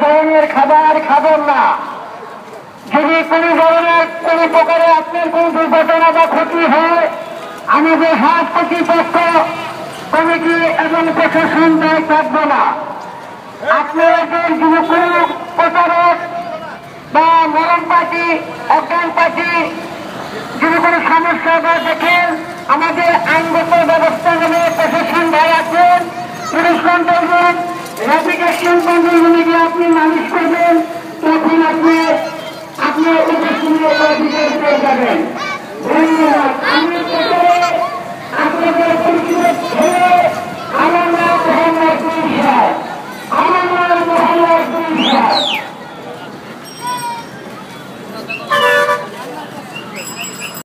ধরনের খাবার খাবেন না। যদি কোনো ধরনের কোনো প্রকারে আপনার কোন দুর্ঘটনা বা ক্ষতি হয়, আমাদের হাট কর্তৃপক্ষ কমিটি এবং প্রশাসন দায় থাকবে না। আপনাদের যদি কোনো প্রতারক বা মরণ পার্টি, অজ্ঞান পার্টি যদি কোনো সমস্যা বা দেখেন, আমাদের আইনগত ব্যবস্থা নেবে। প্রশাসন ভাই আছেন, police control, traffic action control গিয়ে আপনি নালিশ করবেন, তখন আপনি আপনার উপস্থিত যাবেন। ধন্যবাদ।